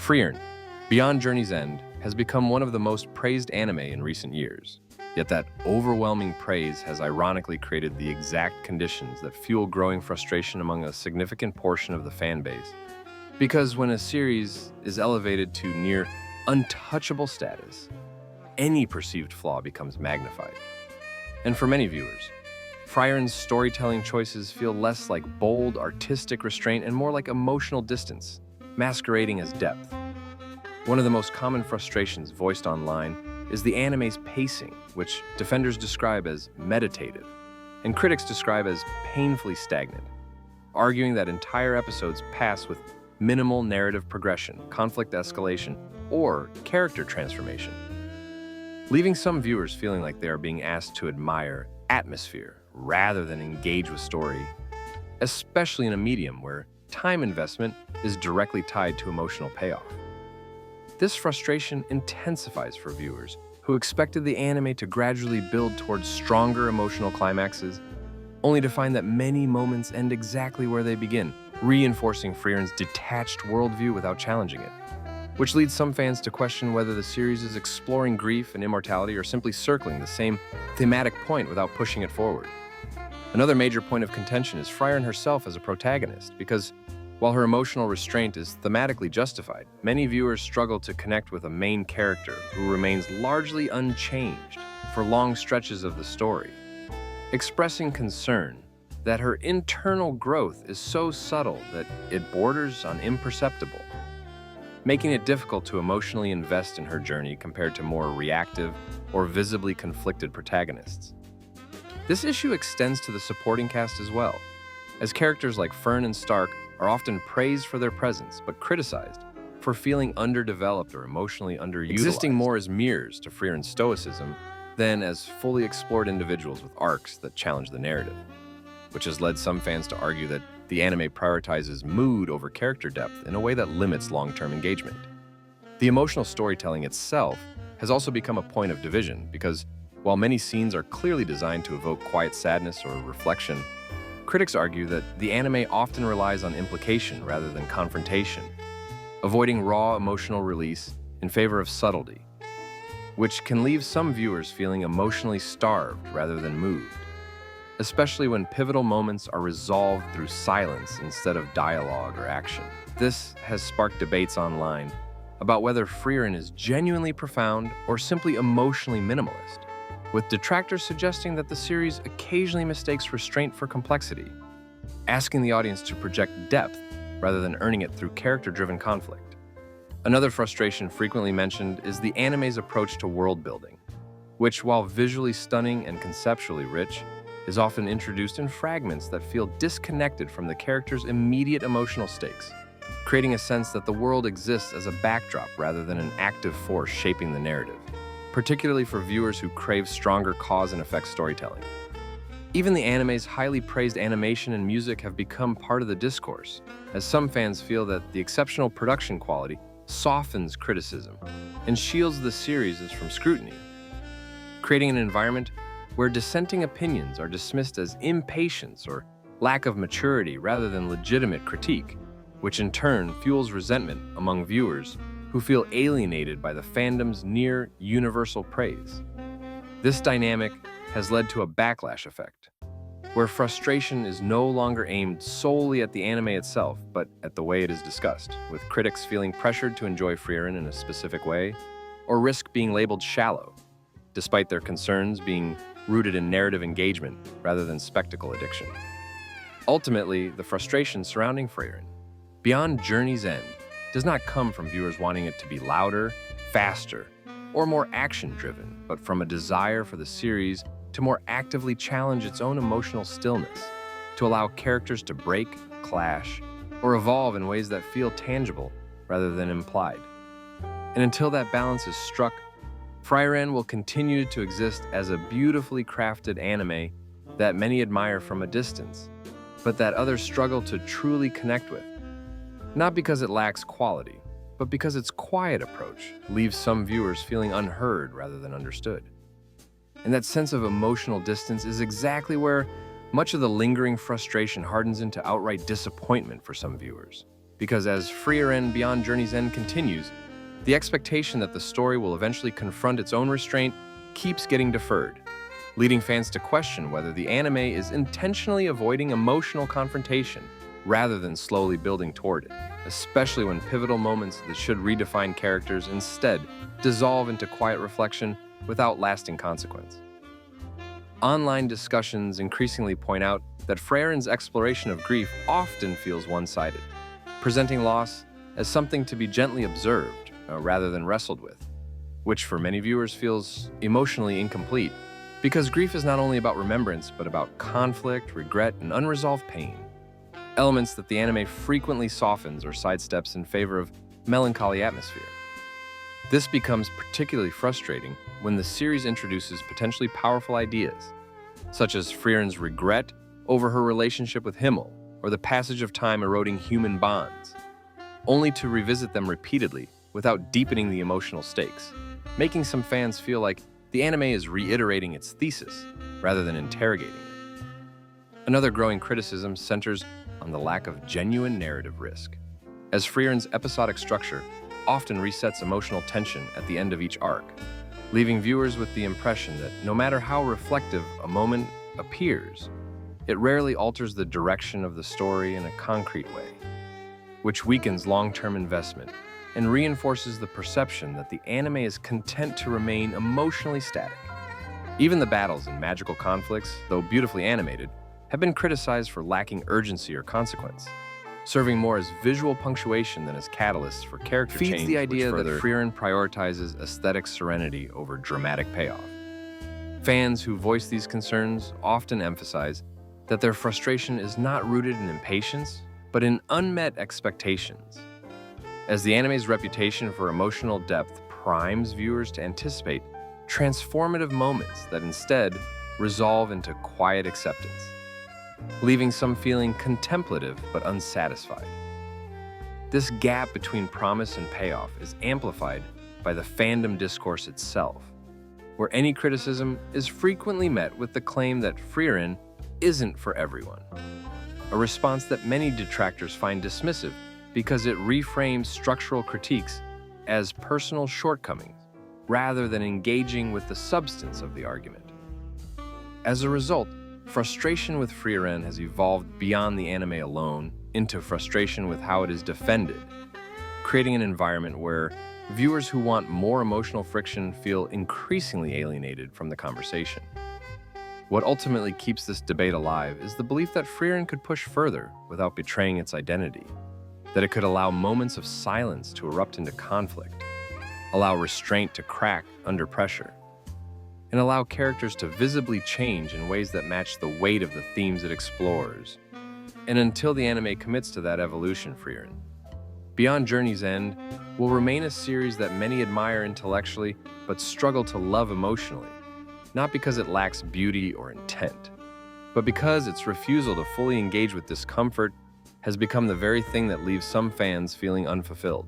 Frieren, Beyond Journey's End, has become one of the most praised anime in recent years. Yet that overwhelming praise has ironically created the exact conditions that fuel growing frustration among a significant portion of the fan base. Because when a series is elevated to near untouchable status, any perceived flaw becomes magnified. And for many viewers, Frieren's storytelling choices feel less like bold, artistic restraint and more like emotional distance, masquerading as depth. One of the most common frustrations voiced online is the anime's pacing, which defenders describe as meditative, and critics describe as painfully stagnant, arguing that entire episodes pass with minimal narrative progression, conflict escalation, or character transformation, leaving some viewers feeling like they are being asked to admire atmosphere rather than engage with story, especially in a medium where time investment is directly tied to emotional payoff. This frustration intensifies for viewers who expected the anime to gradually build towards stronger emotional climaxes, only to find that many moments end exactly where they begin, reinforcing Frieren's detached worldview without challenging it, which leads some fans to question whether the series is exploring grief and immortality or simply circling the same thematic point without pushing it forward. Another major point of contention is Frieren herself as a protagonist, because while her emotional restraint is thematically justified, many viewers struggle to connect with a main character who remains largely unchanged for long stretches of the story, expressing concern that her internal growth is so subtle that it borders on imperceptible, making it difficult to emotionally invest in her journey compared to more reactive or visibly conflicted protagonists. This issue extends to the supporting cast as well, as characters like Fern and Stark are often praised for their presence, but criticized for feeling underdeveloped or emotionally underutilized, existing more as mirrors to Frieren's stoicism than as fully explored individuals with arcs that challenge the narrative, which has led some fans to argue that the anime prioritizes mood over character depth in a way that limits long-term engagement. The emotional storytelling itself has also become a point of division because while many scenes are clearly designed to evoke quiet sadness or reflection, critics argue that the anime often relies on implication rather than confrontation, avoiding raw emotional release in favor of subtlety, which can leave some viewers feeling emotionally starved rather than moved, especially when pivotal moments are resolved through silence instead of dialogue or action. This has sparked debates online about whether Frieren is genuinely profound or simply emotionally minimalist, with detractors suggesting that the series occasionally mistakes restraint for complexity, asking the audience to project depth rather than earning it through character-driven conflict. Another frustration frequently mentioned is the anime's approach to world building, which, while visually stunning and conceptually rich, is often introduced in fragments that feel disconnected from the character's immediate emotional stakes, creating a sense that the world exists as a backdrop rather than an active force shaping the narrative, particularly for viewers who crave stronger cause and effect storytelling. Even the anime's highly praised animation and music have become part of the discourse, as some fans feel that the exceptional production quality softens criticism and shields the series from scrutiny, creating an environment where dissenting opinions are dismissed as impatience or lack of maturity rather than legitimate critique, which in turn fuels resentment among viewers who feel alienated by the fandom's near universal praise. This dynamic has led to a backlash effect, where frustration is no longer aimed solely at the anime itself, but at the way it is discussed, with critics feeling pressured to enjoy Frieren in a specific way, or risk being labeled shallow, despite their concerns being rooted in narrative engagement rather than spectacle addiction. Ultimately, the frustration surrounding Frieren, Beyond Journey's End, does not come from viewers wanting it to be louder, faster, or more action-driven, but from a desire for the series to more actively challenge its own emotional stillness, to allow characters to break, clash, or evolve in ways that feel tangible rather than implied. And until that balance is struck, Frieren will continue to exist as a beautifully crafted anime that many admire from a distance, but that others struggle to truly connect with. Not because it lacks quality, but because its quiet approach leaves some viewers feeling unheard rather than understood. And that sense of emotional distance is exactly where much of the lingering frustration hardens into outright disappointment for some viewers. because as Frieren Beyond Journey's End continues, the expectation that the story will eventually confront its own restraint keeps getting deferred, leading fans to question whether the anime is intentionally avoiding emotional confrontation rather than slowly building toward it, especially when pivotal moments that should redefine characters instead dissolve into quiet reflection without lasting consequence. Online discussions increasingly point out that Frieren's exploration of grief often feels one-sided, presenting loss as something to be gently observed rather than wrestled with, which for many viewers feels emotionally incomplete, because grief is not only about remembrance but about conflict, regret, and unresolved pain, elements that the anime frequently softens or sidesteps in favor of melancholy atmosphere. This becomes particularly frustrating when the series introduces potentially powerful ideas, such as Frieren's regret over her relationship with Himmel, or the passage of time eroding human bonds, only to revisit them repeatedly without deepening the emotional stakes, making some fans feel like the anime is reiterating its thesis rather than interrogating it. Another growing criticism centers on the lack of genuine narrative risk, as Frieren's episodic structure often resets emotional tension at the end of each arc, leaving viewers with the impression that no matter how reflective a moment appears, it rarely alters the direction of the story in a concrete way, which weakens long-term investment and reinforces the perception that the anime is content to remain emotionally static. Even the battles and magical conflicts, though beautifully animated, have been criticized for lacking urgency or consequence, serving more as visual punctuation than as catalysts for character change. Feeds the idea that Frieren prioritizes aesthetic serenity over dramatic payoff. Fans who voice these concerns often emphasize that their frustration is not rooted in impatience, but in unmet expectations, as the anime's reputation for emotional depth primes viewers to anticipate transformative moments that instead resolve into quiet acceptance, leaving some feeling contemplative but unsatisfied. This gap between promise and payoff is amplified by the fandom discourse itself, where any criticism is frequently met with the claim that Frieren isn't for everyone, a response that many detractors find dismissive because it reframes structural critiques as personal shortcomings rather than engaging with the substance of the argument. As a result, frustration with Frieren has evolved beyond the anime alone into frustration with how it is defended, creating an environment where viewers who want more emotional friction feel increasingly alienated from the conversation. What ultimately keeps this debate alive is the belief that Frieren could push further without betraying its identity, that it could allow moments of silence to erupt into conflict, allow restraint to crack under pressure, and allow characters to visibly change in ways that match the weight of the themes it explores. And until the anime commits to that evolution, Frieren, Beyond Journey's End will remain a series that many admire intellectually but struggle to love emotionally, not because it lacks beauty or intent, but because its refusal to fully engage with discomfort has become the very thing that leaves some fans feeling unfulfilled.